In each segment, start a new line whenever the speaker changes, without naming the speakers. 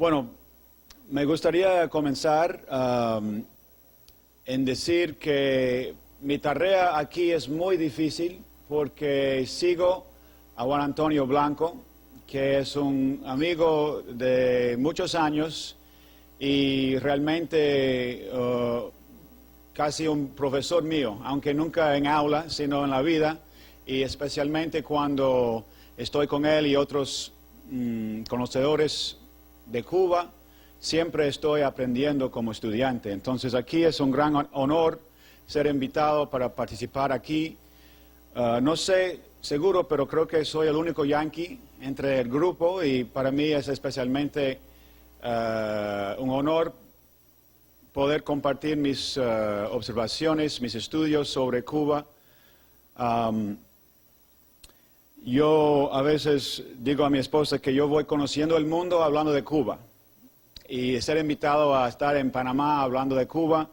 Bueno, me gustaría comenzar en decir que mi tarea aquí es muy difícil porque sigo a Juan Antonio Blanco, que es un amigo de muchos años y realmente casi un profesor mío, aunque nunca en aula, sino en la vida, y especialmente cuando estoy con él y otros conocedores de Cuba, siempre estoy aprendiendo como estudiante. Entonces aquí es un gran honor ser invitado para participar aquí. No sé seguro, pero creo que soy el único yanqui entre el grupo y para mí es especialmente un honor poder compartir mis observaciones, mis estudios sobre Cuba. Yo a veces digo a mi esposa que yo voy conociendo el mundo hablando de Cuba. Y ser invitado a estar en Panamá hablando de Cuba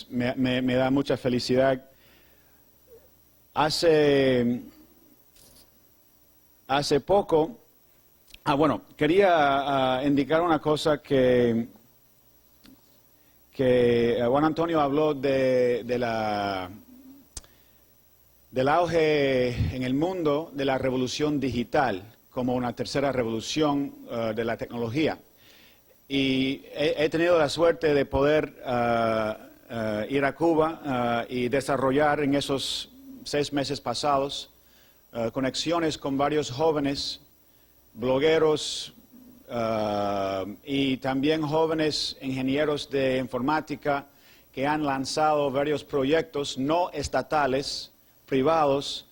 me da mucha felicidad. Hace poco, quería indicar una cosa que Juan Antonio habló del auge en el mundo de la revolución digital como una tercera revolución de la tecnología. Y he tenido la suerte de poder ir a Cuba y desarrollar en esos 6 meses pasados conexiones con varios jóvenes, blogueros y también jóvenes ingenieros de informática que han lanzado varios proyectos no estatales, privados,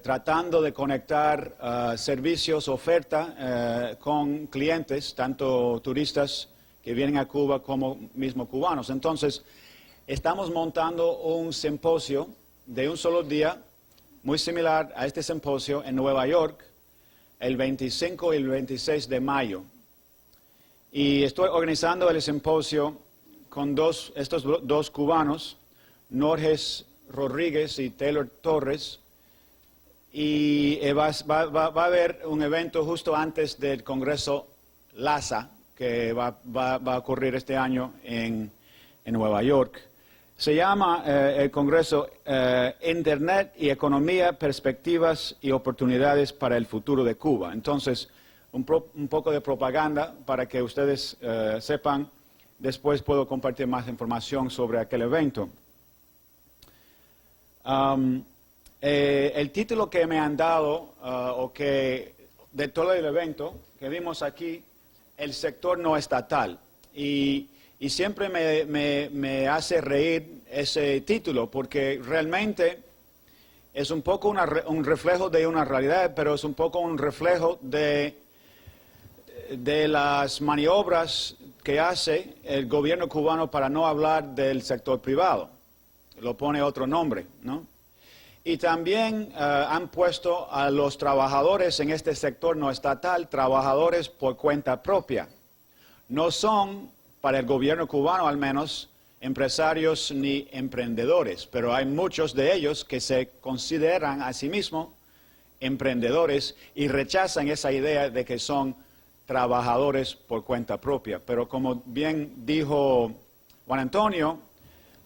tratando de conectar servicios, oferta con clientes, tanto turistas que vienen a Cuba como mismo cubanos. Entonces, estamos montando un simposio de un solo día, muy similar a este simposio en Nueva York, el 25 y el 26 de mayo. Y estoy organizando el simposio con estos dos cubanos, Norges Rodríguez y Taylor Torres, y va a haber un evento justo antes del Congreso LASA, que va a ocurrir este año en Nueva York. Se llama el Congreso Internet y Economía, Perspectivas y Oportunidades para el Futuro de Cuba. Entonces, un poco de propaganda para que ustedes sepan. Después puedo compartir más información sobre aquel evento. El título que me han dado, de todo el evento que vimos aquí, el sector no estatal. Y siempre me hace reír ese título, porque realmente es un poco un reflejo de una realidad, pero es un poco un reflejo de las maniobras que hace el gobierno cubano para no hablar del sector privado. Lo pone otro nombre, ¿no? Y también han puesto a los trabajadores en este sector no estatal, trabajadores por cuenta propia. No son, para el gobierno cubano al menos, empresarios ni emprendedores, pero hay muchos de ellos que se consideran a sí mismos emprendedores y rechazan esa idea de que son trabajadores por cuenta propia. Pero como bien dijo Juan Antonio,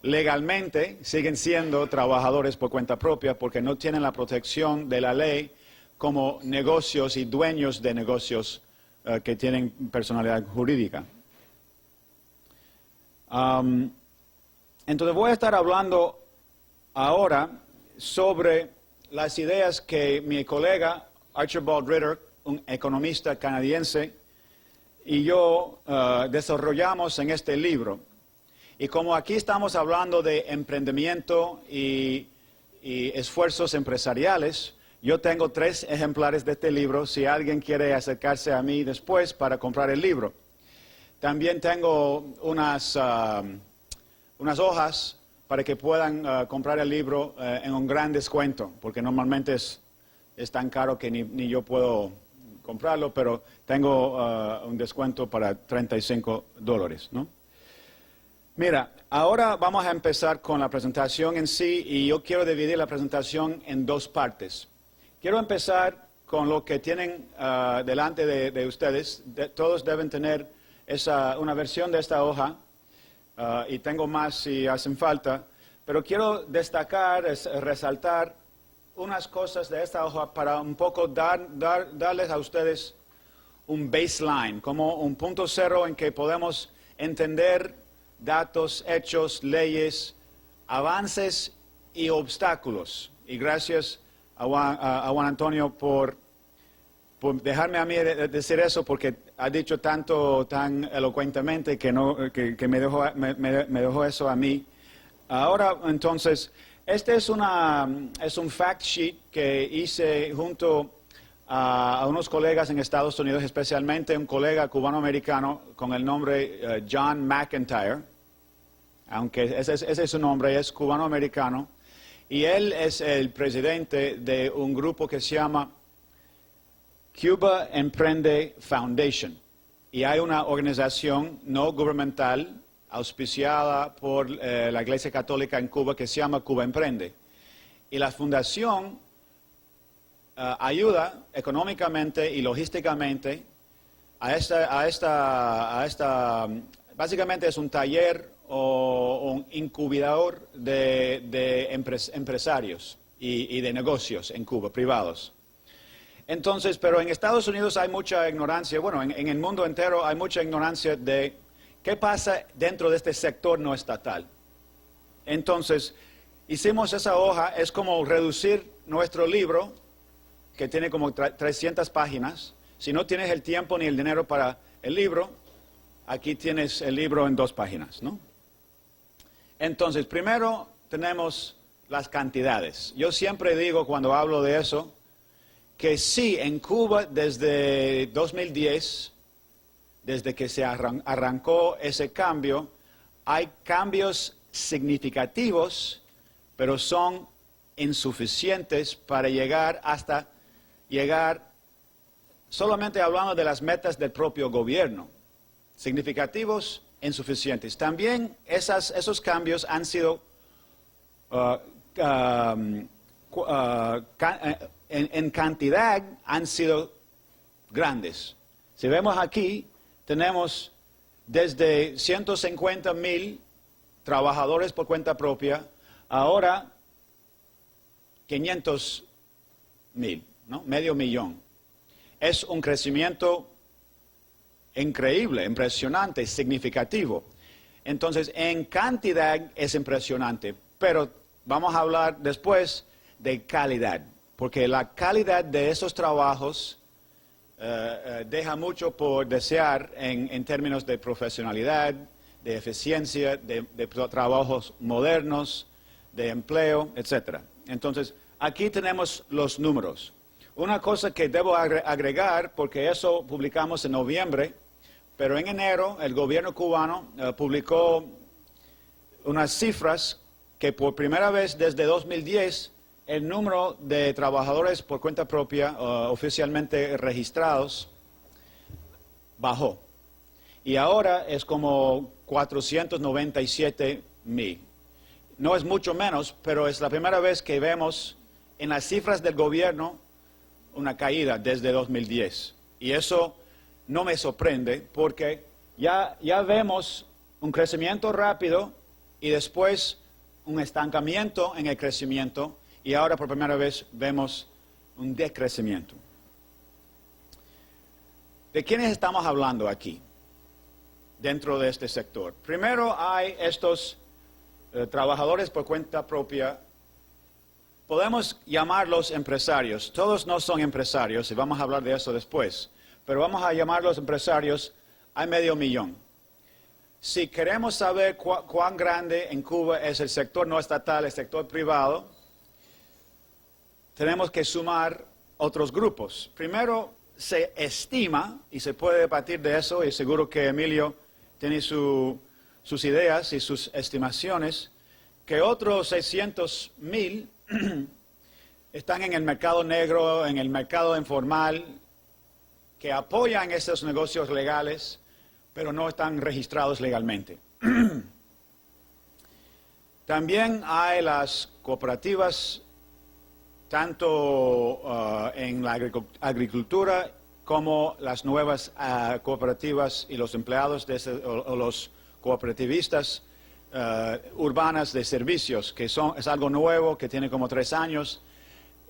legalmente siguen siendo trabajadores por cuenta propia porque no tienen la protección de la ley como negocios y dueños de negocios que tienen personalidad jurídica. Entonces voy a estar hablando ahora sobre las ideas que mi colega Archibald Ritter, un economista canadiense, y yo desarrollamos en este libro. Y como aquí estamos hablando de emprendimiento y esfuerzos empresariales, yo tengo 3 ejemplares de este libro si alguien quiere acercarse a mí después para comprar el libro. También tengo unas hojas para que puedan comprar el libro en un gran descuento, porque normalmente es tan caro que ni yo puedo comprarlo, pero tengo un descuento para $35, ¿no? Mira, ahora vamos a empezar con la presentación en sí y yo quiero dividir la presentación en 2 partes. Quiero empezar con lo que tienen delante de ustedes. Todos deben tener una versión de esta hoja, y tengo más si hacen falta, pero quiero destacar, resaltar unas cosas de esta hoja para un poco darles a ustedes un baseline, como un punto cero en que podemos entender datos, hechos, leyes, avances y obstáculos. Y gracias a Juan Antonio por dejarme a mí decir eso, porque ha dicho tanto, tan elocuentemente que me dejó eso a mí. Ahora, entonces, este es un fact sheet que hice junto a unos colegas en Estados Unidos, especialmente un colega cubano-americano con el nombre John McIntyre, aunque ese es su nombre, es cubano-americano, y él es el presidente de un grupo que se llama Cuba Emprende Foundation, y hay una organización no gubernamental auspiciada por la Iglesia Católica en Cuba que se llama Cuba Emprende. Y la fundación ayuda económicamente y logísticamente básicamente es un taller o un incubador de empresarios y de negocios en Cuba, privados. Entonces, pero en Estados Unidos hay mucha ignorancia, bueno, en el mundo entero hay mucha ignorancia de qué pasa dentro de este sector no estatal. Entonces, hicimos esa hoja, es como reducir nuestro libro, que tiene como 300 páginas. Si no tienes el tiempo ni el dinero para el libro, aquí tienes el libro en 2 páginas, ¿no? Entonces, primero tenemos las cantidades. Yo siempre digo cuando hablo de eso, que sí, en Cuba desde 2010, desde que se arrancó ese cambio, hay cambios significativos, pero son insuficientes para llegar solamente hablando de las metas del propio gobierno. Significativos, insuficientes. También esos cambios han sido en cantidad han sido grandes. Si vemos aquí, tenemos desde 150,000 trabajadores por cuenta propia, ahora 500,000, ¿no? Medio millón. Es un crecimiento increíble, impresionante, significativo. Entonces, en cantidad es impresionante, pero vamos a hablar después de calidad, porque la calidad de esos trabajos deja mucho por desear en términos de profesionalidad, de eficiencia, de trabajos modernos, de empleo, etc. Entonces, aquí tenemos los números. Una cosa que debo agregar, porque eso publicamos en noviembre, pero en enero el gobierno cubano publicó unas cifras que por primera vez desde 2010 el número de trabajadores por cuenta propia oficialmente registrados bajó. Y ahora es como 497,000. No es mucho menos, pero es la primera vez que vemos en las cifras del gobierno una caída desde 2010. Y eso no me sorprende porque ya vemos un crecimiento rápido y después un estancamiento en el crecimiento y ahora por primera vez vemos un decrecimiento. ¿De quiénes estamos hablando aquí dentro de este sector? Primero hay estos trabajadores por cuenta propia. Podemos llamarlos empresarios. Todos no son empresarios y vamos a hablar de eso después. Pero vamos a llamarlos empresarios. Hay 500,000. Si queremos saber cuán grande en Cuba es el sector no estatal, el sector privado, tenemos que sumar otros grupos. Primero, se estima, y se puede debatir de eso, y seguro que Emilio tiene sus ideas y sus estimaciones, que otros 600,000 están en el mercado negro, en el mercado informal, que apoyan esos negocios legales, pero no están registrados legalmente. También hay las cooperativas tanto en la agricultura como las nuevas cooperativas y los empleados o los cooperativistas urbanas de servicios, que es algo nuevo, que tiene como 3 años,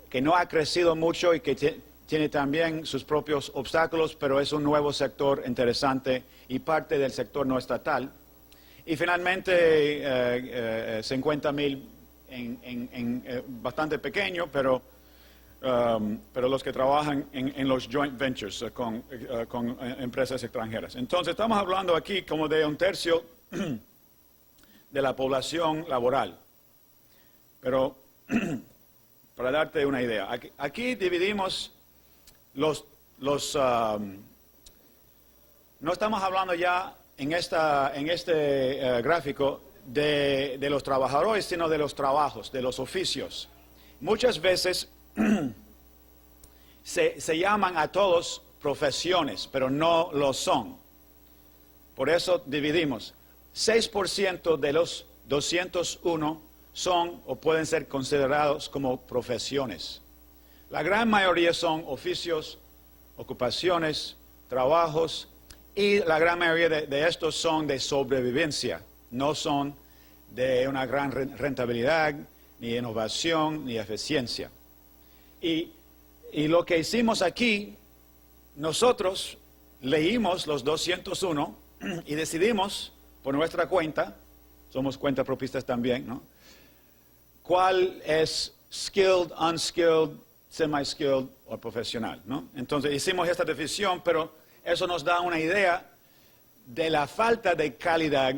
que no ha crecido mucho y que tiene también sus propios obstáculos, pero es un nuevo sector interesante y parte del sector no estatal. Y finalmente 50,000 bastante pequeño, pero los que trabajan en los joint ventures con empresas extranjeras. Entonces estamos hablando aquí como de 1/3 de la población laboral. Pero para darte una idea, aquí dividimos no estamos hablando ya en este gráfico de los trabajadores, sino de los trabajos, de los oficios. Muchas veces se llaman a todos profesiones, pero no lo son. Por eso dividimos. 6% de los 201 son o pueden ser considerados como profesiones. La gran mayoría son oficios, ocupaciones, trabajos, y la gran mayoría de estos son de sobrevivencia. No son de una gran rentabilidad, ni innovación, ni eficiencia. Y lo que hicimos aquí, nosotros leímos los 201 y decidimos por nuestra cuenta, somos cuentapropistas también, ¿no?, cuál es skilled, unskilled, semi-skilled o profesional, ¿no? Entonces hicimos esta definición, pero eso nos da una idea de la falta de calidad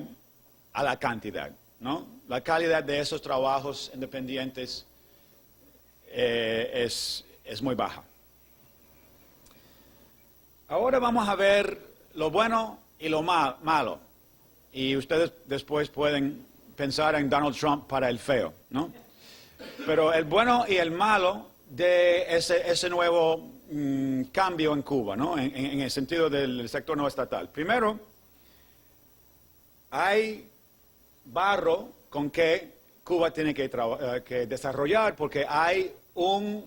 a la cantidad, ¿no? La calidad de esos trabajos independientes es muy baja. Ahora vamos a ver lo bueno y lo malo. Y ustedes después pueden pensar en Donald Trump para el feo, ¿no? Pero el bueno y el malo de ese nuevo cambio en Cuba, ¿no?, en el sentido del sector no estatal. Primero, hay barro con que Cuba tiene que desarrollar, porque hay una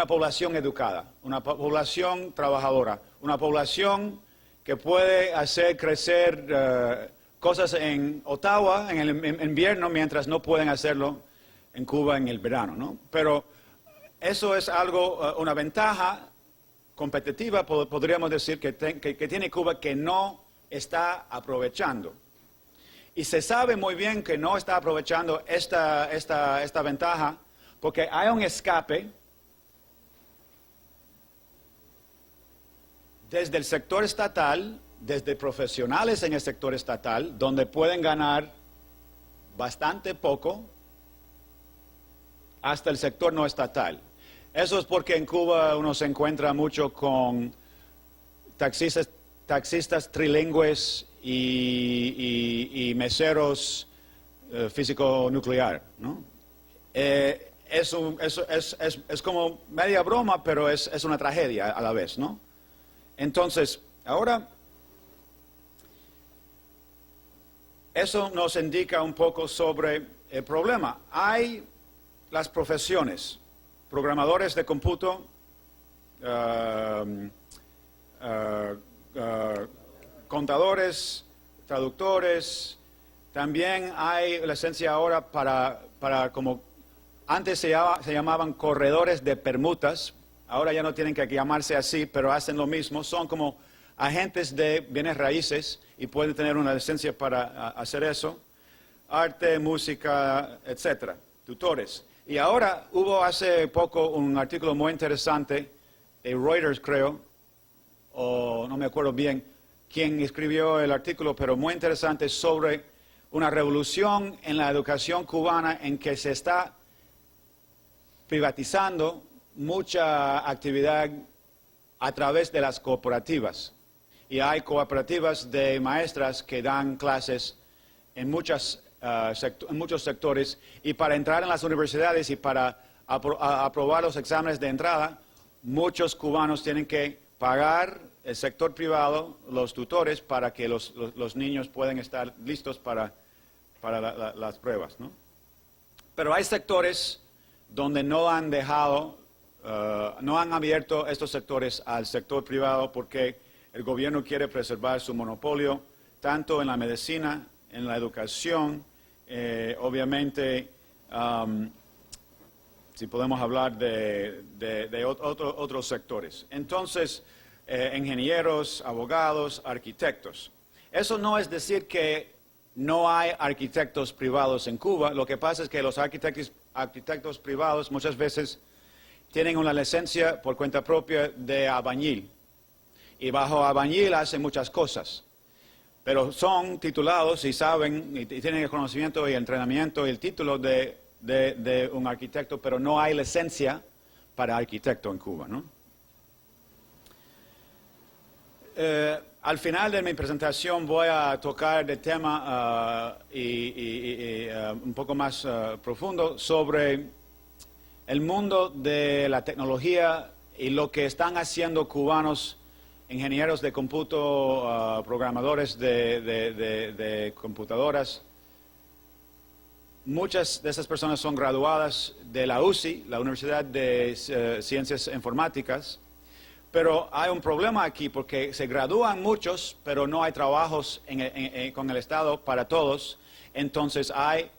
población educada, una población trabajadora, una población que puede hacer crecer cosas en Ottawa en el invierno mientras no pueden hacerlo en Cuba en el verano, ¿no? Pero eso es algo, una ventaja competitiva, podríamos decir, que tiene Cuba, que no está aprovechando. Y se sabe muy bien que no está aprovechando esta ventaja porque hay un escape desde el sector estatal, desde profesionales en el sector estatal, donde pueden ganar bastante poco, hasta el sector no estatal. Eso es porque en Cuba uno se encuentra mucho con taxistas trilingües y meseros físico-nuclear, ¿no? Es como media broma, pero es una tragedia a la vez, ¿no? Entonces, ahora, eso nos indica un poco sobre el problema. Hay las profesiones, programadores de cómputo, contadores, traductores. También hay licencia ahora para como antes se llamaban corredores de permutas. Ahora ya no tienen que llamarse así, pero hacen lo mismo. Son como agentes de bienes raíces y pueden tener una licencia para hacer eso. Arte, música, etcétera. Tutores. Y ahora hubo hace poco un artículo muy interesante de Reuters, creo, o no me acuerdo bien quién escribió el artículo, pero muy interesante, sobre una revolución en la educación cubana en que se está privatizando mucha actividad a través de las cooperativas. Y hay cooperativas de maestras que dan clases en muchos sectores, y para entrar en las universidades y para aprobar los exámenes de entrada, muchos cubanos tienen que pagar el sector privado, los tutores, para que los niños puedan estar listos para las pruebas, ¿no? Pero hay sectores donde no han dejado, no han abierto estos sectores al sector privado porque el gobierno quiere preservar su monopolio, tanto en la medicina, en la educación, obviamente, si podemos hablar de otros sectores. Entonces, ingenieros, abogados, arquitectos. Eso no es decir que no hay arquitectos privados en Cuba. Lo que pasa es que los arquitectos privados muchas veces tienen una licencia por cuenta propia de albañil. Y bajo albañil hacen muchas cosas. Pero son titulados y saben, y tienen el conocimiento y el entrenamiento y el título de un arquitecto, pero no hay licencia para arquitecto en Cuba, ¿no? Al final de mi presentación voy a tocar el tema un poco más profundo sobre el mundo de la tecnología y lo que están haciendo cubanos, ingenieros de cómputo, programadores de computadoras. Muchas de esas personas son graduadas de la UCI, la Universidad de Ciencias Informáticas, pero hay un problema aquí porque se gradúan muchos, pero no hay trabajos con el Estado para todos. Entonces hay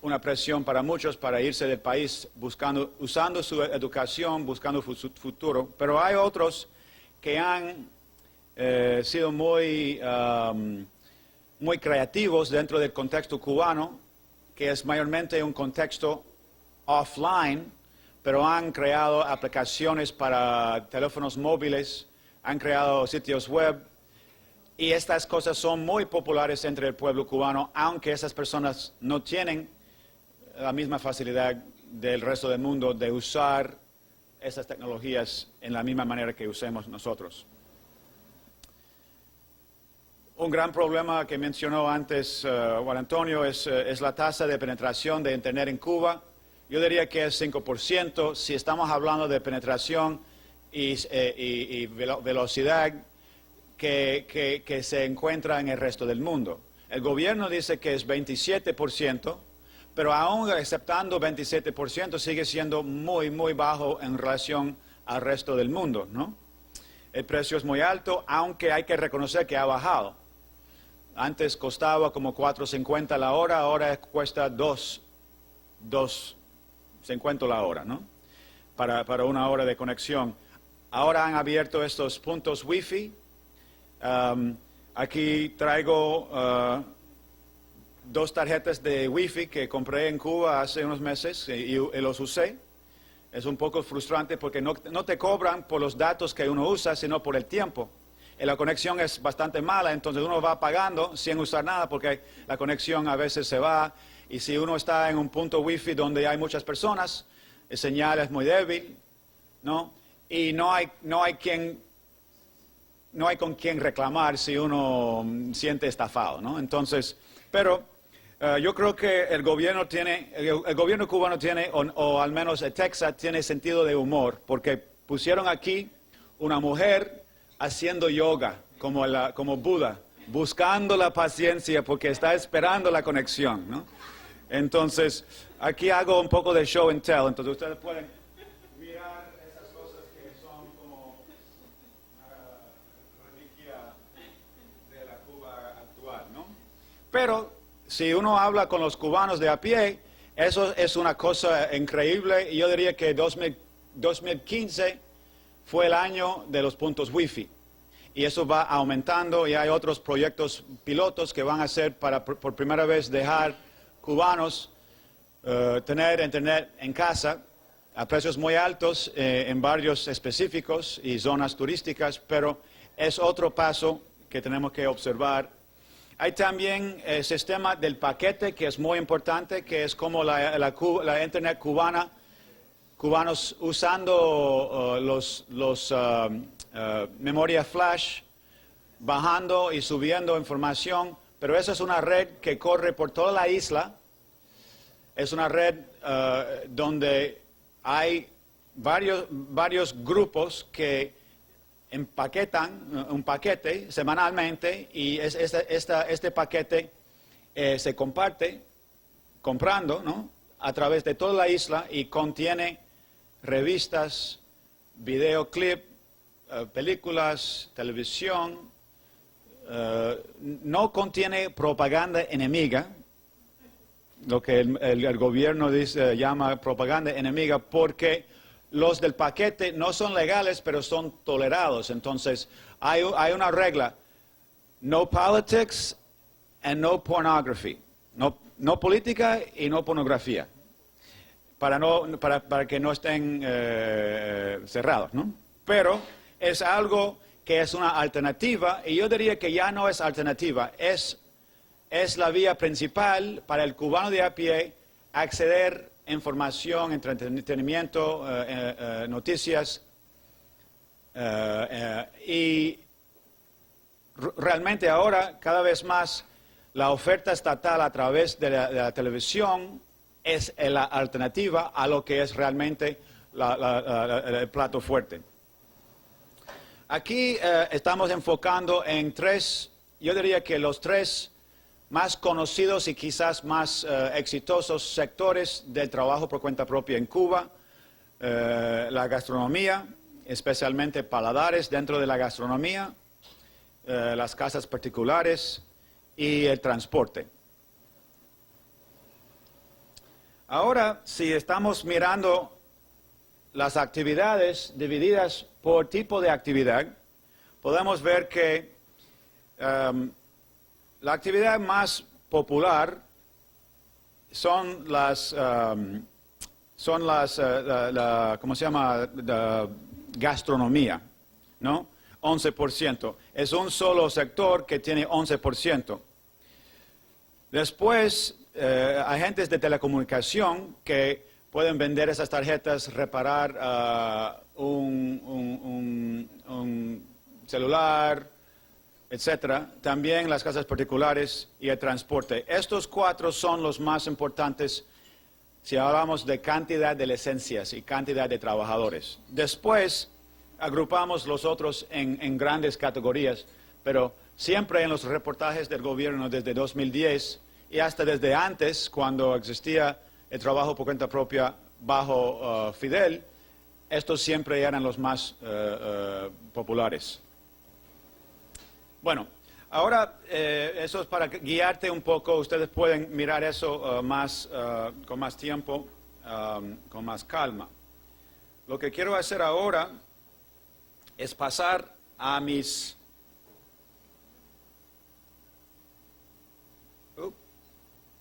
una presión para muchos para irse del país usando su educación, buscando su futuro. Pero hay otros que han sido muy creativos dentro del contexto cubano, que es mayormente un contexto offline, pero han creado aplicaciones para teléfonos móviles, han creado sitios web, y estas cosas son muy populares entre el pueblo cubano, aunque esas personas no tienen la misma facilidad del resto del mundo de usar esas tecnologías en la misma manera que usemos nosotros. Un gran problema que mencionó antes Juan Antonio es la tasa de penetración de Internet en Cuba. Yo diría que es 5%. Si estamos hablando de penetración y velocidad que se encuentra en el resto del mundo. El gobierno dice que es 27%, pero aún aceptando 27% sigue siendo muy, muy bajo en relación al resto del mundo, ¿no? El precio es muy alto, aunque hay que reconocer que ha bajado. Antes costaba como $4.50 la hora, ahora cuesta $2.50 la hora, ¿no? Para una hora de conexión. Ahora han abierto estos puntos Wi-Fi. Aquí traigo 2 tarjetas de Wi-Fi que compré en Cuba hace unos meses y los usé. Es un poco frustrante porque no te cobran por los datos que uno usa, sino por el tiempo. La conexión es bastante mala, entonces uno va pagando sin usar nada porque la conexión a veces se va. Y si uno está en un punto Wi-Fi donde hay muchas personas, el señal es muy débil, ¿no? Y no hay con quién reclamar si uno siente estafado, ¿no? Entonces, pero yo creo que el gobierno cubano tiene, o al menos el Texas, tiene sentido de humor, porque pusieron aquí una mujer haciendo yoga, como Buda, buscando la paciencia porque está esperando la conexión, ¿no? Entonces, aquí hago un poco de show and tell, entonces ustedes pueden mirar esas cosas que son como reliquia de la Cuba actual, ¿no? Pero si uno habla con los cubanos de a pie, eso es una cosa increíble, y yo diría que 2015 fue el año de los puntos Wi-Fi. Y eso va aumentando y hay otros proyectos pilotos que van a hacer para por primera vez dejar cubanos tener internet en casa a precios muy altos en barrios específicos y zonas turísticas, pero es otro paso que tenemos que observar. Hay también el sistema del paquete, que es muy importante, que es como la internet cubana, cubanos usando memoria flash, bajando y subiendo información, pero esa es una red que corre por toda la isla. Es una red donde hay varios grupos que empaquetan un paquete semanalmente, y este paquete se comparte comprando, ¿no? a través de toda la isla y contiene revistas, videoclip, películas, televisión. No contiene propaganda enemiga, lo que el gobierno llama propaganda enemiga, porque los del paquete no son legales, pero son tolerados. Entonces, hay una regla: no politics and no pornography. No política y no pornografía. Para que no estén cerrados, ¿no? Pero es algo que es una alternativa, y yo diría que ya no es alternativa, es la vía principal para el cubano de a pie acceder a información, entretenimiento, noticias, y realmente ahora cada vez más la oferta estatal a través de la televisión es la alternativa a lo que es realmente el plato fuerte. Aquí estamos enfocando en yo diría que los tres más conocidos y quizás más exitosos sectores del trabajo por cuenta propia en Cuba: la gastronomía, especialmente paladares dentro de la gastronomía, las casas particulares y el transporte. Ahora, si estamos mirando las actividades divididas por tipo de actividad, podemos ver que la actividad más popular son ¿cómo se llama? La gastronomía, ¿no? 11%. Es un solo sector que tiene 11%. Después, agentes de telecomunicación que pueden vender esas tarjetas, reparar un celular, etcétera. También las casas particulares y el transporte. Estos cuatro son los más importantes si hablamos de cantidad de licencias y cantidad de trabajadores. Después agrupamos los otros en grandes categorías, pero siempre en los reportajes del gobierno desde 2010 y hasta desde antes, cuando existía el trabajo por cuenta propia bajo Fidel, estos siempre eran los más populares. Bueno, ahora eso es para guiarte un poco. Ustedes pueden mirar eso con más tiempo, con más calma. Lo que quiero hacer ahora es pasar a mis...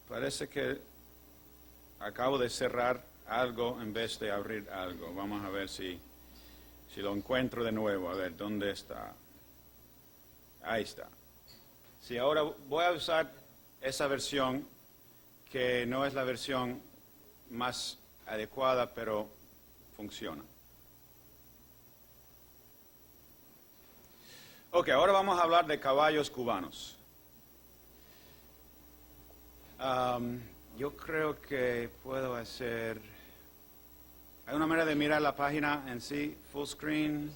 parece que acabo de cerrar algo en vez de abrir algo. Vamos a ver si lo encuentro de nuevo. A ver, ¿dónde está? Ahí está. Sí, ahora voy a usar esa versión, que no es la versión más adecuada, pero funciona. Ok, ahora vamos a hablar de caballos cubanos. Yo creo que puedo hacer... Hay una manera de mirar la página en sí, full screen,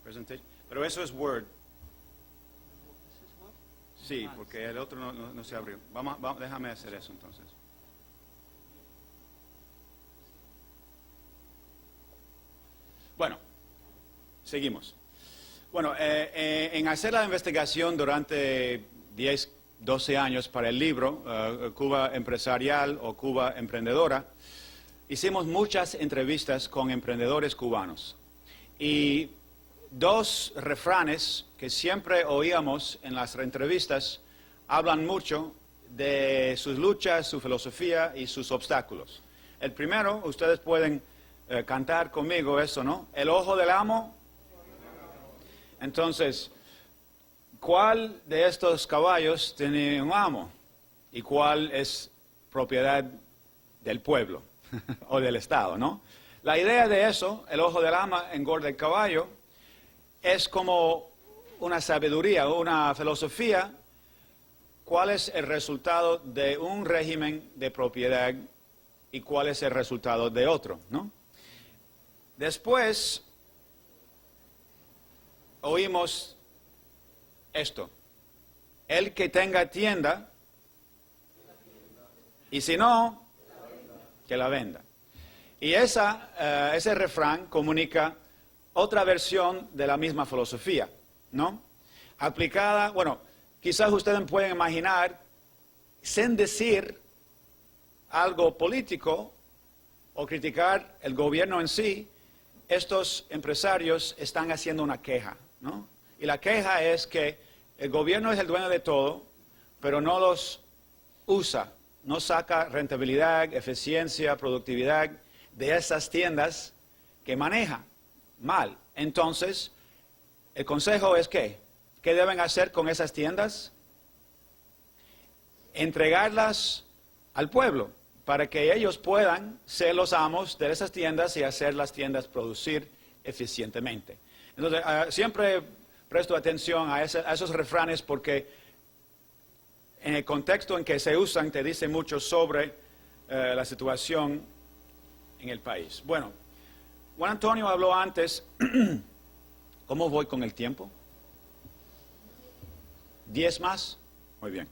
presentation, pero eso es Word. Sí, porque el otro no se abrió. Déjame hacer eso entonces. Bueno, seguimos. Bueno, en hacer la investigación durante 12 años para el libro, Cuba Empresarial o Cuba Emprendedora, hicimos muchas entrevistas con emprendedores cubanos. Y dos refranes que siempre oíamos en las entrevistas hablan mucho de sus luchas, su filosofía y sus obstáculos. El primero, ustedes pueden cantar conmigo eso, ¿no? El ojo del amo. Entonces, ¿cuál de estos caballos tiene un amo? ¿Y cuál es propiedad del pueblo o del Estado, no? La idea de eso, el ojo del amo engorda el caballo, es como una sabiduría, una filosofía. ¿Cuál es el resultado de un régimen de propiedad y cuál es el resultado de otro, ¿no? Después oímos esto: el que tenga tienda, y si no, que la venda. Y ese refrán comunica otra versión de la misma filosofía, ¿no? Aplicada, bueno, quizás ustedes pueden imaginar, sin decir algo político o criticar el gobierno en sí, estos empresarios están haciendo una queja, ¿no? Y la queja es que el gobierno es el dueño de todo, pero no los usa, no saca rentabilidad, eficiencia, productividad de esas tiendas que maneja mal. Entonces, el consejo es ¿qué deben hacer con esas tiendas? Entregarlas al pueblo para que ellos puedan ser los amos de esas tiendas y hacer las tiendas producir eficientemente. Entonces, siempre presto atención a esos refranes porque en el contexto en que se usan te dice mucho sobre la situación en el país. Bueno, Juan Antonio habló antes, ¿cómo voy con el tiempo? ¿10 más? Muy bien.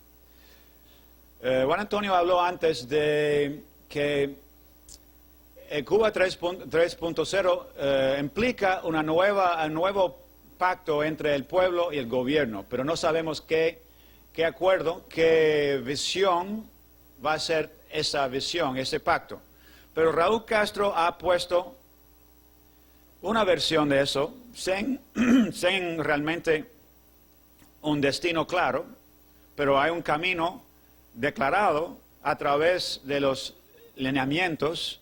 Juan Antonio habló antes de que el Cuba 3.0 implica un nuevo pacto entre el pueblo y el gobierno, pero no sabemos qué acuerdo, qué visión va a ser esa visión, ese pacto. Pero Raúl Castro ha puesto una versión de eso sin realmente un destino claro, pero hay un camino declarado a través de los lineamientos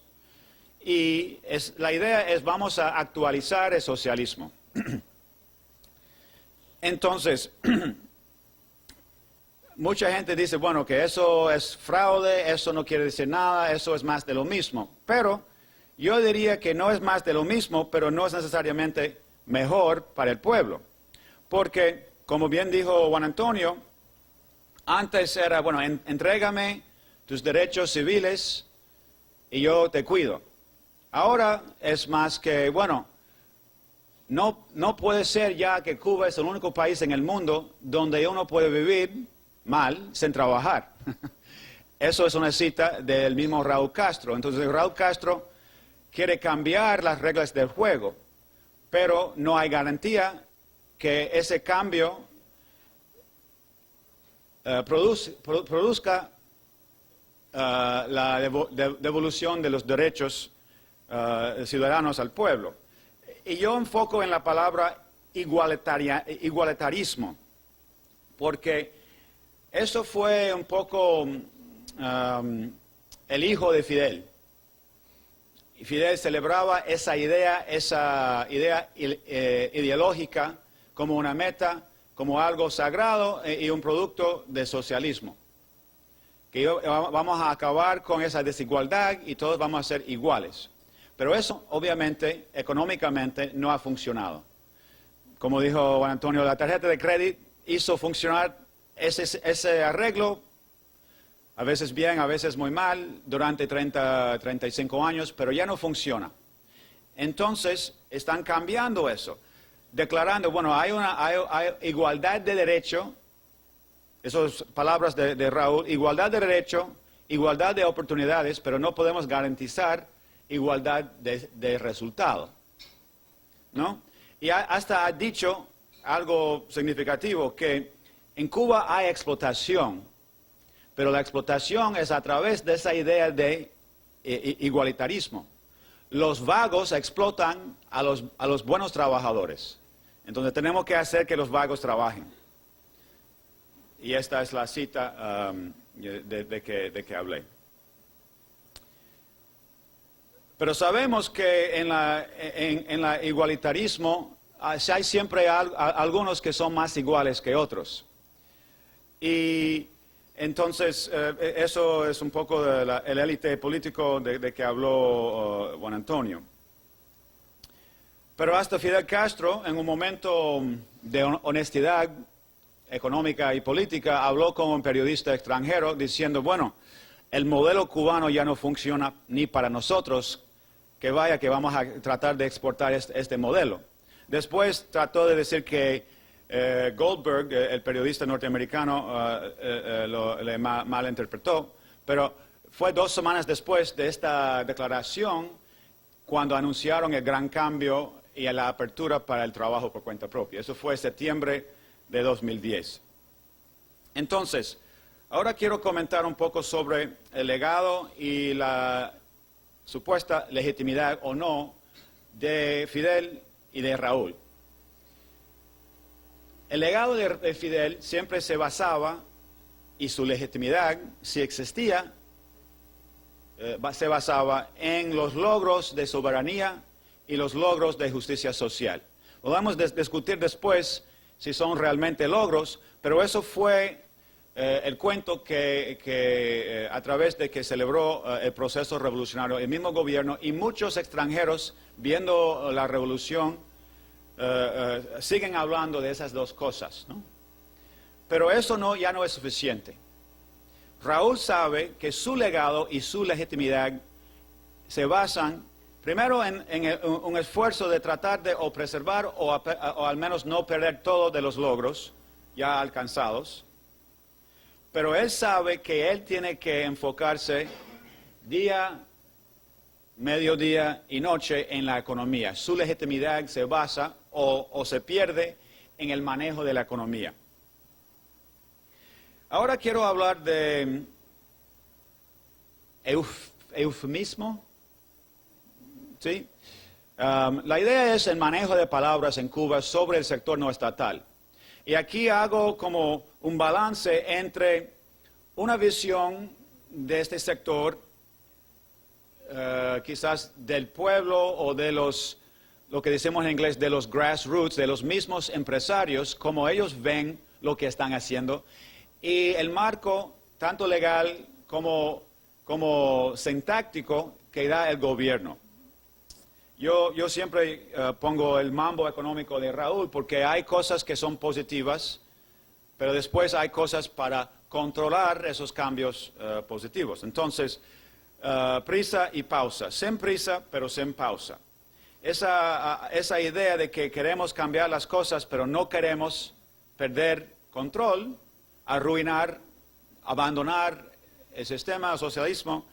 y la idea es vamos a actualizar el socialismo. Entonces, mucha gente dice, bueno, que eso es fraude, eso no quiere decir nada, eso es más de lo mismo. Pero yo diría que no es más de lo mismo, pero no es necesariamente mejor para el pueblo. Porque, como bien dijo Juan Antonio, antes era, bueno, entrégame tus derechos civiles y yo te cuido. Ahora es más que, bueno, no puede ser ya que Cuba es el único país en el mundo donde uno puede vivir mal sin trabajar. Eso es una cita del mismo Raúl Castro. Entonces Raúl Castro quiere cambiar las reglas del juego, pero no hay garantía que ese cambio produzca la devolución de los derechos ciudadanos al pueblo. Y yo enfoco en la palabra igualitarismo, porque eso fue un poco el hijo de Fidel. Y Fidel celebraba esa idea ideológica como una meta, como algo sagrado y un producto de socialismo. Que vamos a acabar con esa desigualdad y todos vamos a ser iguales. Pero eso, obviamente, económicamente no ha funcionado. Como dijo Juan Antonio, la tarjeta de crédito hizo funcionar ese arreglo, a veces bien, a veces muy mal, durante 35 años, pero ya no funciona. Entonces, están cambiando eso, declarando, bueno, hay igualdad de derecho, esas palabras de Raúl, igualdad de derecho, igualdad de oportunidades, pero no podemos garantizar igualdad de resultado, ¿no? Y hasta ha dicho algo significativo, que en Cuba hay explotación, pero la explotación es a través de esa idea de igualitarismo. Los vagos explotan a los buenos trabajadores. Entonces tenemos que hacer que los vagos trabajen. Y esta es la cita de que hablé. Pero sabemos que en la igualitarismo hay siempre algunos que son más iguales que otros. Y entonces eso es un poco el élite político de que habló Juan Antonio. Pero hasta Fidel Castro, en un momento de honestidad económica y política, habló con un periodista extranjero diciendo, bueno, el modelo cubano ya no funciona ni para nosotros, que vamos a tratar de exportar este modelo. Después trató de decir que Goldberg, el periodista norteamericano, le malinterpretó, pero fue 2 semanas después de esta declaración cuando anunciaron el gran cambio y la apertura para el trabajo por cuenta propia. Eso fue en septiembre de 2010. Entonces, ahora quiero comentar un poco sobre el legado y la supuesta legitimidad o no de Fidel y de Raúl. El legado de Fidel siempre se basaba, y su legitimidad, si existía, se basaba en los logros de soberanía y los logros de justicia social. Podemos discutir después si son realmente logros, pero eso fue el cuento que a través de que celebró el proceso revolucionario, el mismo gobierno y muchos extranjeros viendo la revolución siguen hablando de esas dos cosas, ¿no? Pero eso ya no es suficiente. Raúl sabe que su legado y su legitimidad se basan primero en un esfuerzo de tratar de o preservar o al menos no perder todos de los logros ya alcanzados. Pero él sabe que él tiene que enfocarse día, mediodía y noche en la economía. Su legitimidad se basa o se pierde en el manejo de la economía. Ahora quiero hablar de eufemismo. ¿Sí? La idea es el manejo de palabras en Cuba sobre el sector no estatal. Y aquí hago como un balance entre una visión de este sector, quizás del pueblo o de lo que decimos en inglés, de los grassroots, de los mismos empresarios, como ellos ven lo que están haciendo, y el marco, tanto legal como sintáctico, que da el gobierno. Yo siempre pongo el mambo económico de Raúl porque hay cosas que son positivas, pero después hay cosas para controlar esos cambios positivos. Entonces, prisa y pausa. Sin prisa, pero sin pausa. Esa idea de que queremos cambiar las cosas, pero no queremos perder control, arruinar, abandonar el sistema, el socialismo,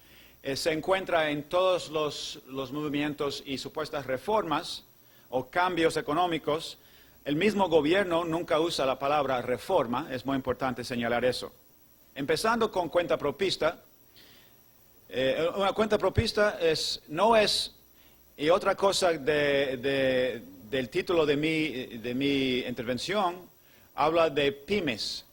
se encuentra en todos los movimientos y supuestas reformas o cambios económicos. El mismo gobierno nunca usa la palabra reforma, es muy importante señalar eso. Empezando con cuenta propista, una cuenta propista no es, y otra cosa del título de mi intervención, habla de pymes.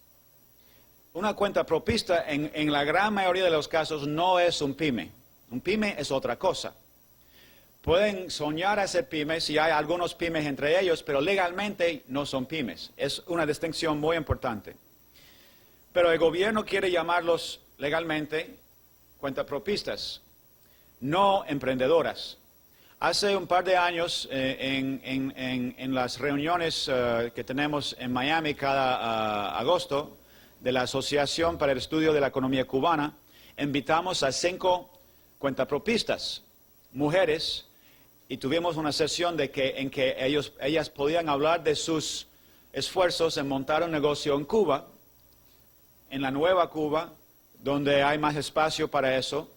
Una cuenta propista en la gran mayoría de los casos no es un pyme. Un pyme es otra cosa. Pueden soñar a ser pymes y hay algunos pymes entre ellos, pero legalmente no son pymes. Es una distinción muy importante. Pero el gobierno quiere llamarlos legalmente cuentapropistas, no emprendedoras. Hace un par de años, en las reuniones que tenemos en Miami cada agosto, de la Asociación para el Estudio de la Economía Cubana, invitamos a 5 cuentapropistas, mujeres, y tuvimos una sesión en que ellas podían hablar de sus esfuerzos en montar un negocio en Cuba, en la nueva Cuba, donde hay más espacio para eso.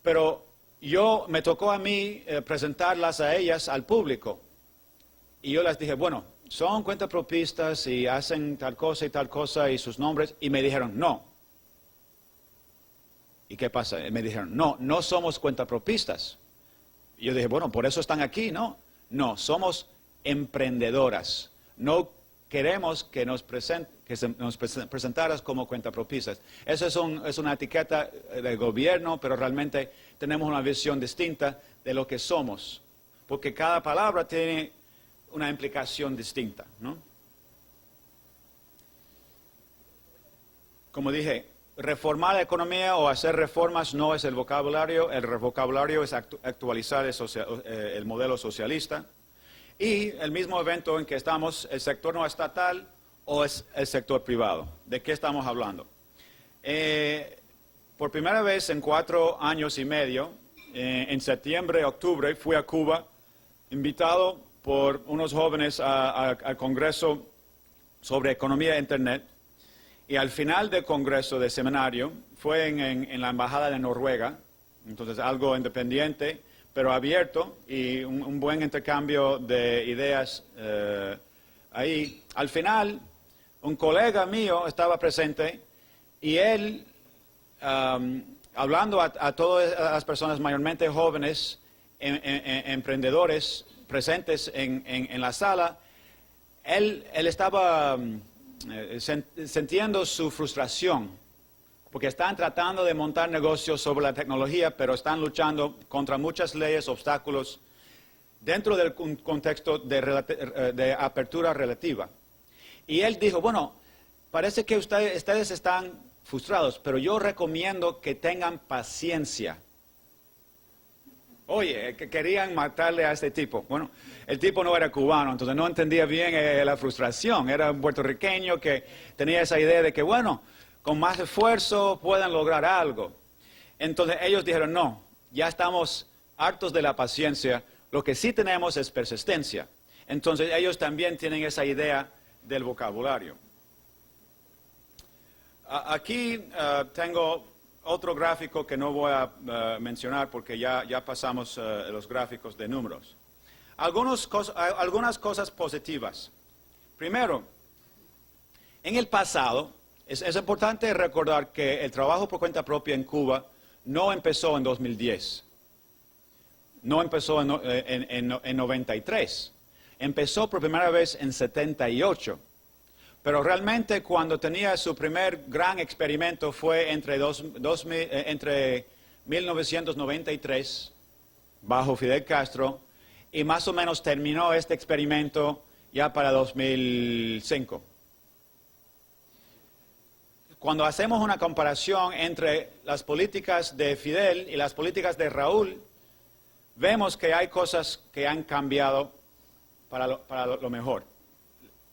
Pero me tocó a mí presentarlas a ellas al público, y yo les dije, bueno, son cuentapropistas y hacen tal cosa y sus nombres, y me dijeron, no. ¿Y qué pasa? Me dijeron, no somos cuentapropistas. Y yo dije, bueno, por eso están aquí, ¿no? No, somos emprendedoras. No queremos que nos presentaras como cuentapropistas. Eso es una etiqueta del gobierno, pero realmente tenemos una visión distinta de lo que somos. Porque cada palabra tiene una implicación distinta, ¿no? Como dije, reformar la economía o hacer reformas no es el vocabulario es actualizar el modelo socialista. Y el mismo evento en que estamos, el sector no estatal o es el sector privado. ¿De qué estamos hablando? Por primera vez en 4 años y medio, en septiembre, octubre, fui a Cuba, invitado por unos jóvenes al Congreso sobre Economía e Internet, Y al final del congreso de seminario fue en la embajada de Noruega, entonces algo independiente, pero abierto y un buen intercambio de ideas ahí. Al final, un colega mío estaba presente y él, hablando a todas las personas mayormente jóvenes, emprendedores presentes en la sala, él estaba sintiendo su frustración, porque están tratando de montar negocios sobre la tecnología, pero están luchando contra muchas leyes, obstáculos, dentro del contexto de apertura relativa. Y él dijo, bueno, parece que ustedes están frustrados, pero yo recomiendo que tengan paciencia. Oye, que querían matarle a este tipo. Bueno, el tipo no era cubano, entonces no entendía bien la frustración. Era un puertorriqueño que tenía esa idea de que, bueno, con más esfuerzo pueden lograr algo. Entonces ellos dijeron, no, ya estamos hartos de la paciencia, lo que sí tenemos es persistencia. Entonces ellos también tienen esa idea del vocabulario. Aquí tengo otro gráfico que no voy a mencionar porque ya pasamos los gráficos de números. Algunas cosas positivas. Primero, en el pasado, es importante recordar que el trabajo por cuenta propia en Cuba no empezó en 2010. No empezó en 93. Empezó por primera vez en 78. Pero realmente cuando tenía su primer gran experimento fue entre 1993, bajo Fidel Castro, y más o menos terminó este experimento ya para 2005. Cuando hacemos una comparación entre las políticas de Fidel y las políticas de Raúl, vemos que hay cosas que han cambiado para lo mejor.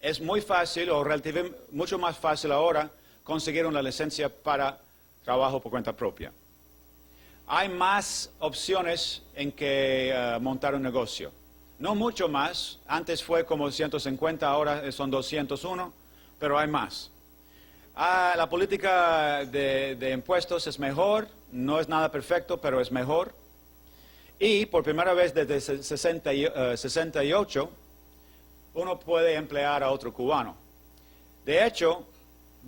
Es muy fácil, o relativamente mucho más fácil ahora, conseguir una licencia para trabajo por cuenta propia. Hay más opciones en que montar un negocio. No mucho más, antes fue como 150, ahora son 201, pero hay más. La política de impuestos es mejor, no es nada perfecto, pero es mejor. Y por primera vez desde 68, uno puede emplear a otro cubano. De hecho,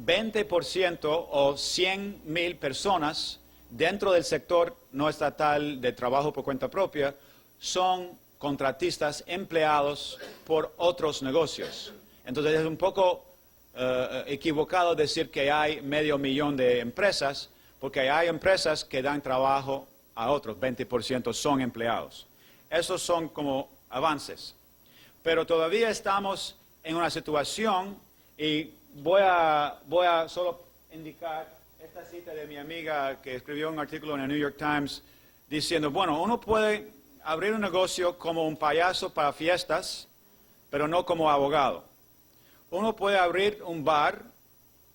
20% o 100,000 personas dentro del sector no estatal de trabajo por cuenta propia son contratistas empleados por otros negocios. Entonces es un poco equivocado decir que hay 500,000 de empresas, porque hay empresas que dan trabajo a otros, 20% son empleados. Esos son como avances. Pero todavía estamos en una situación, y voy a solo indicar esta cita de mi amiga que escribió un artículo en el New York Times diciendo, bueno, uno puede abrir un negocio como un payaso para fiestas, pero no como abogado. Uno puede abrir un bar,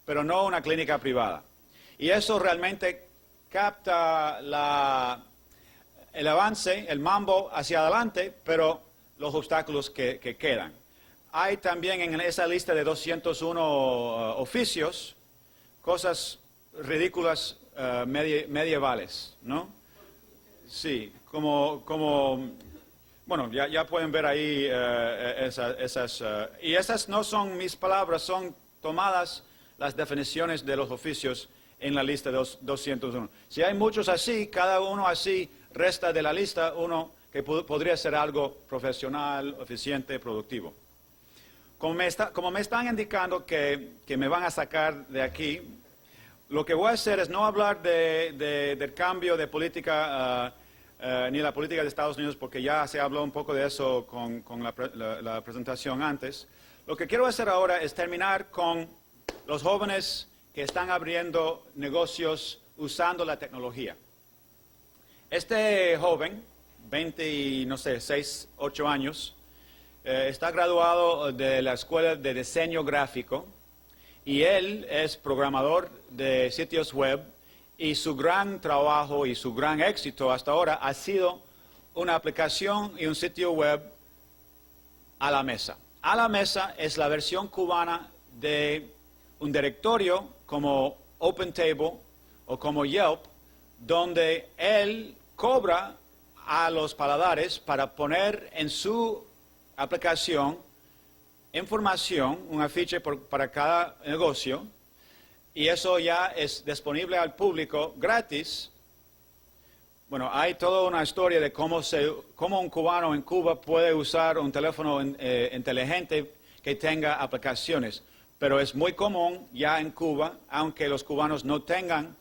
pero no una clínica privada. Y eso realmente capta el avance, el mambo hacia adelante, pero los obstáculos que quedan. Hay también en esa lista de 201 oficios cosas ridículas medievales, ¿no? Sí, bueno, ya pueden ver ahí esas. Y esas no son mis palabras, son tomadas las definiciones de los oficios en la lista de 201. Si hay muchos así, cada uno así resta de la lista uno que podría ser algo profesional, eficiente, productivo. Como me están indicando que me van a sacar de aquí, lo que voy a hacer es no hablar del cambio de política, ni la política de Estados Unidos, porque ya se habló un poco de eso con la presentación antes. Lo que quiero hacer ahora es terminar con los jóvenes que están abriendo negocios usando la tecnología. Este joven, 6, 8 años, está graduado de la Escuela de Diseño Gráfico y él es programador de sitios web, y su gran trabajo y su gran éxito hasta ahora ha sido una aplicación y un sitio web a la mesa. A la mesa es la versión cubana de un directorio como OpenTable o como Yelp, donde él cobra a los paladares para poner en su aplicación información, un afiche para cada negocio, y eso ya es disponible al público gratis. Bueno, hay toda una historia de cómo un cubano en Cuba puede usar un teléfono inteligente que tenga aplicaciones, pero es muy común ya en Cuba, aunque los cubanos no tengan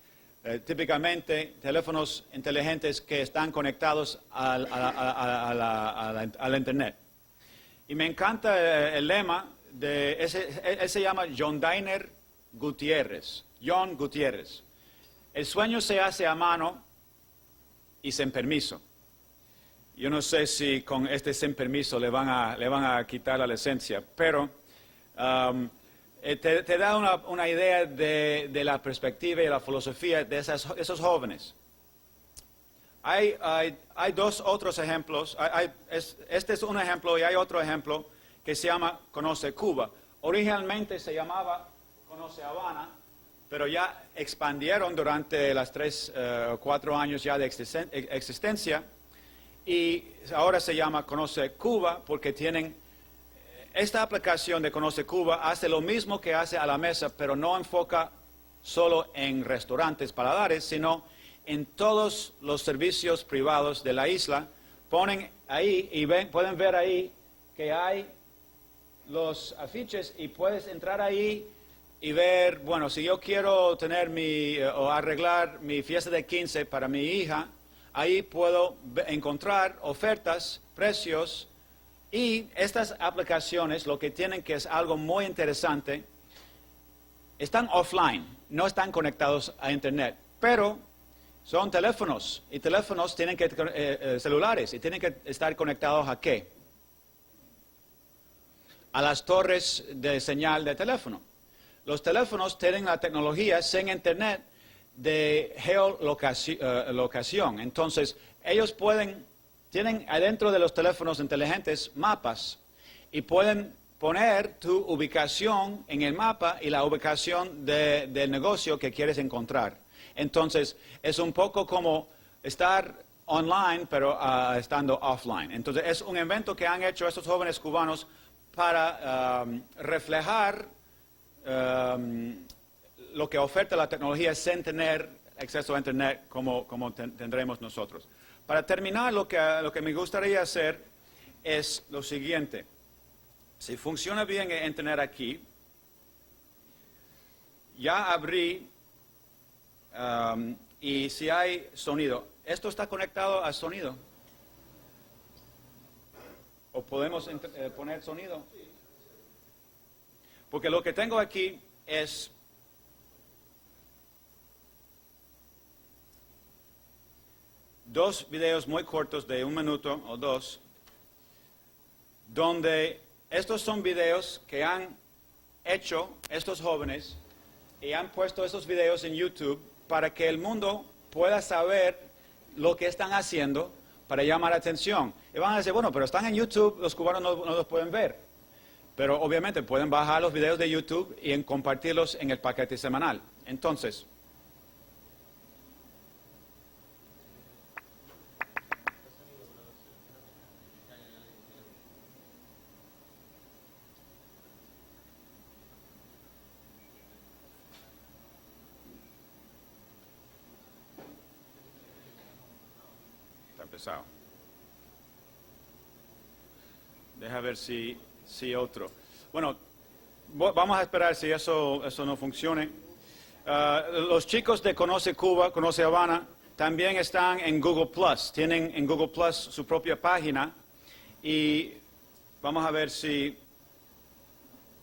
típicamente teléfonos inteligentes que están conectados al Internet. Y me encanta el lema él se llama John Diner Gutiérrez. John Gutiérrez. El sueño se hace a mano y sin permiso. Yo no sé si con este sin permiso le van a quitar la licencia, pero te da una idea de la perspectiva y la filosofía de esos jóvenes. Hay dos otros ejemplos. Este es un ejemplo y hay otro ejemplo que se llama Conoce Cuba. Originalmente se llamaba Conoce Habana, pero ya expandieron durante las 3 o 4 años ya de existencia, y ahora se llama Conoce Cuba porque tienen esta aplicación de Conoce Cuba. Hace lo mismo que hace A la Mesa, pero no enfoca solo en restaurantes, paladares, sino en todos los servicios privados de la isla. Ponen ahí y pueden ver ahí que hay los afiches y puedes entrar ahí y ver, bueno, si yo quiero tener o arreglar mi fiesta de 15 para mi hija, ahí puedo encontrar ofertas, precios, y estas aplicaciones lo que tienen, que es algo muy interesante, están offline, no están conectados a Internet, pero son teléfonos, y teléfonos tienen celulares, y tienen que estar conectados ¿a qué? A las torres de señal de teléfono. Los teléfonos tienen la tecnología sin Internet de geolocación. Entonces, ellos tienen adentro de los teléfonos inteligentes mapas y pueden poner tu ubicación en el mapa y la ubicación del negocio que quieres encontrar. Entonces, es un poco como estar online, pero estando offline. Entonces, es un invento que han hecho estos jóvenes cubanos para reflejar lo que oferta la tecnología sin tener acceso a Internet como tendremos nosotros. Para terminar, lo que me gustaría hacer es lo siguiente. Si funciona bien el Internet aquí, ya abrí y si hay sonido. ¿Esto está conectado al sonido? ¿O podemos poner sonido? Porque lo que tengo aquí es dos videos muy cortos de 1 minuto o 2, donde estos son videos que han hecho estos jóvenes y han puesto estos videos en YouTube para que el mundo pueda saber lo que están haciendo para llamar la atención. Y van a decir, bueno, pero están en YouTube, los cubanos no los pueden ver. Pero obviamente pueden bajar los videos de YouTube y compartirlos en el paquete semanal. Entonces, está pesado. Deja ver si otro. Bueno, vamos a esperar si eso no funcione. Los chicos de Conoce Cuba, Conoce Habana, también están en Google Plus. Tienen en Google Plus su propia página. Y vamos a ver si...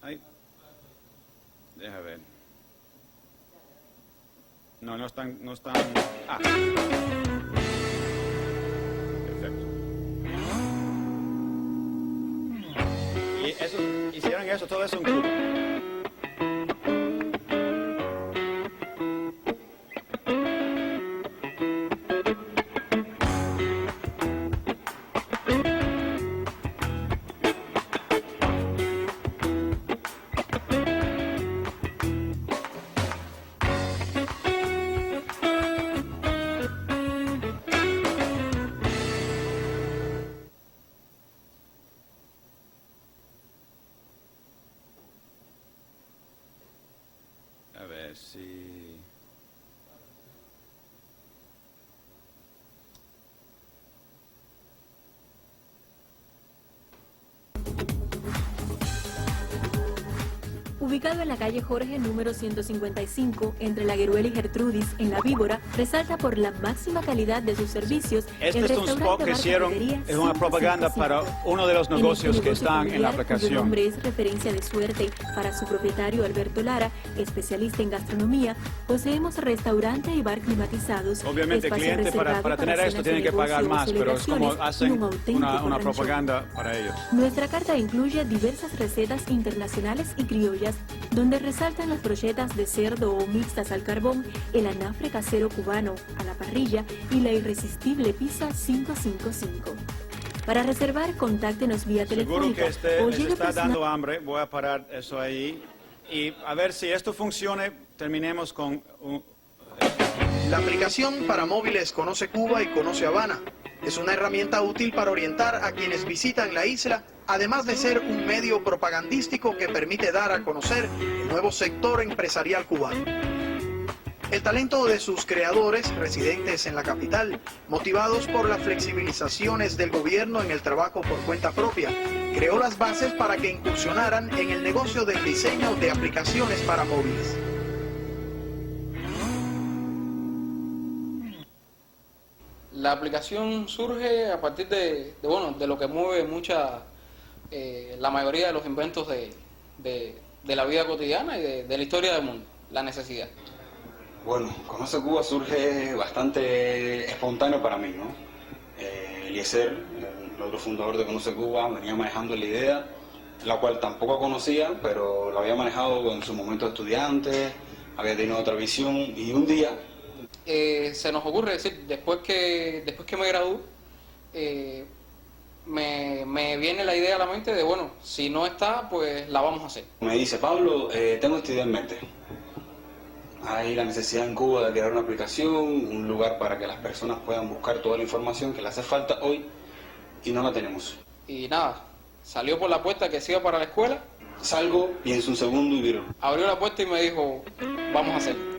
Ay, deja ver. No están... Ah. Perfecto. Y hicieron eso, todo eso en Cuba.
Ubicado en la calle Jorge número 155, entre La Gueruela y Gertrudis, en La Víbora, resalta por la máxima calidad de sus servicios.
Este es un spot que hicieron, es una propaganda para uno de los negocios que están en la aplicación.
Su nombre es referencia de suerte para su propietario Alberto Lara, especialista en gastronomía. Poseemos restaurante y bar climatizados.
Obviamente el cliente para tener esto tiene que pagar más, pero es como hacen una propaganda para ellos.
Nuestra carta incluye diversas recetas internacionales y criollas, donde resaltan las brochetas de cerdo o mixtas al carbón, el anafre casero cubano a la parrilla y la irresistible pizza 555. Para reservar, contáctenos vía telefónica.
Seguro que les está dando hambre, voy a parar eso ahí y a ver si esto funcione, terminemos con...
La aplicación para móviles Conoce Cuba y Conoce Habana es una herramienta útil para orientar a quienes visitan la isla, además de ser un medio propagandístico que permite dar a conocer el nuevo sector empresarial cubano. El talento de sus creadores, residentes en la capital, motivados por las flexibilizaciones del gobierno en el trabajo por cuenta propia, creó las bases para que incursionaran en el negocio del diseño de aplicaciones para móviles.
La aplicación surge a partir de lo que mueve la mayoría de los inventos de la vida cotidiana y de la historia del mundo, la necesidad.
Bueno, Conoce Cuba surge bastante espontáneo para mí, ¿no? Eliezer, el otro fundador de Conoce Cuba, venía manejando la idea, la cual tampoco conocía, pero la había manejado en su momento de estudiante, había tenido otra visión y un día...
se nos ocurre decir, después que me gradúo, me viene la idea a la mente de, bueno, si no está, pues la vamos a hacer.
Me dice, Pablo, tengo esta idea en mente. Hay la necesidad en Cuba de crear una aplicación, un lugar para que las personas puedan buscar toda la información que le hace falta hoy y no la tenemos.
Y nada, salió por la puerta que se iba para la escuela.
Salgo, pienso un segundo y miro.
Abrió la puerta y me dijo, vamos a hacerlo.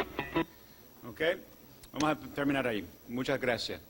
Ok, vamos a terminar ahí. Muchas gracias.